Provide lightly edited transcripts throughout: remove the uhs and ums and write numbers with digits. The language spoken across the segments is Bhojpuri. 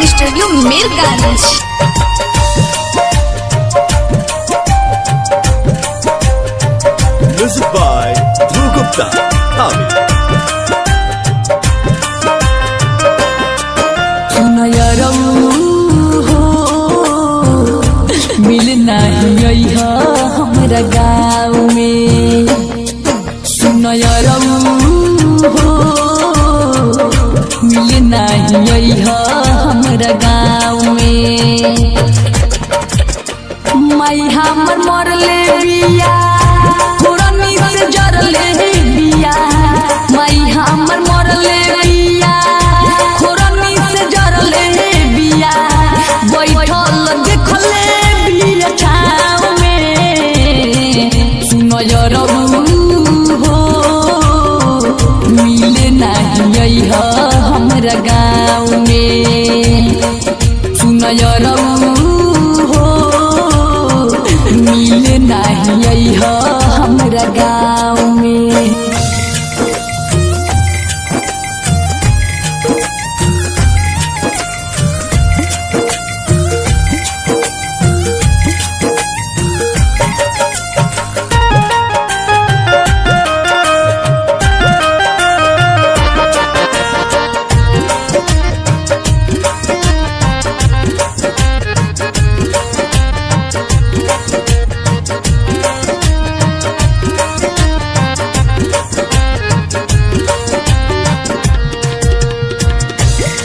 Recording studio Mirganj. Music by Dhruv Gupta, Ami. सुनो यारो हो मिलना ही है हमारा गाँव में। सुनो यारो हो मिलना ही है हमारा गाँव में। माई हमर मरले बिया पुरानी से जरले बिया। माई हमर मरले बिया पुरानी से जरले बिया। बैठल देखले बिया छाव में। सुनो यारो हो मिले नहीं है हमरा गाँव में। सुनो यारो हो मिले नहीं है हमरा गाँव में।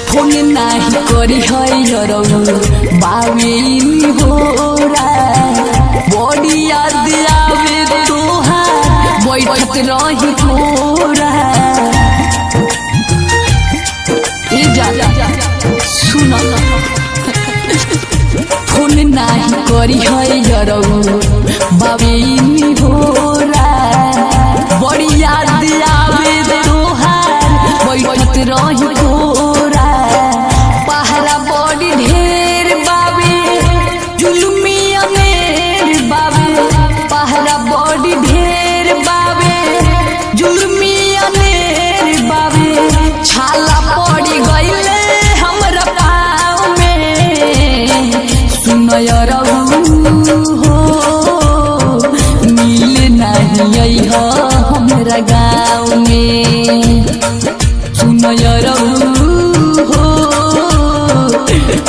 फोन नाही करी है यारो बाविन होरा। बड़ी याद आवे तोहार बैठत रही थोड़ा। ए जा सुनो फोन नाही करी है यारो बाविन होरा। बड़ी याद आवे तोहार बैठत रही थोड़ा। पहरा बड़ी ढेर बाबे जुलमिया मेर बाबे। पहरा बड़ी ढेर बाबे जुलमिया मेर बाबे। छाला पड़ी गईले हमरा पाँव में। सुनो यारो हो मिले नहीं है हमरा गाँव में। सुनो यारो हो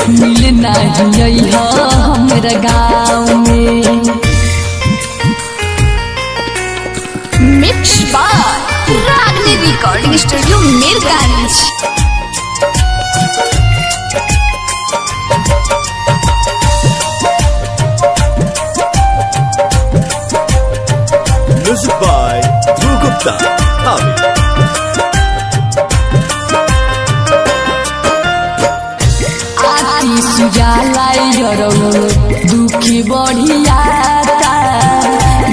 मिले नहीं है हमरा गाँव में। मिक्स बाय रागनी recording studio Mirganj. Music by Dhruv Gupta, Ami. आती सुजाला यारो दुखी बढ़ियाता।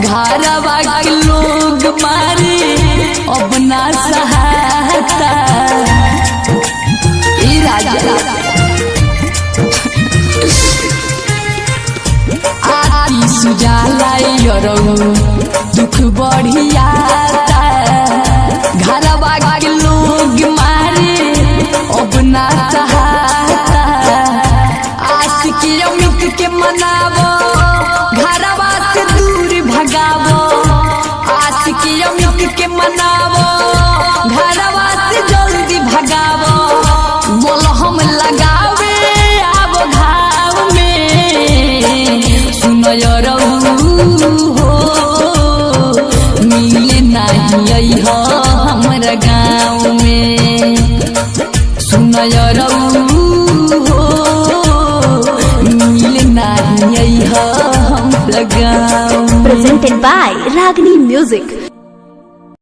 घरवा के लोग मारे अब ना सहाता। ई राजा आती सुजाला यारो दुख बढ़ियाता। घरवा के लोग मारे अब ना सहाता। आशिक अमित के मनावो घरवा से दूर भगावो। आशिक अमित के मनावो घरवा से जल्दी भगावो। बोलो हम लगावे आबो घाव में। सुनो यारो हो मिले नहीं है हमरा गाँव में। सुनो यारो हो मिले नहीं है हमरा गाँव में। Presented by Ragini Music.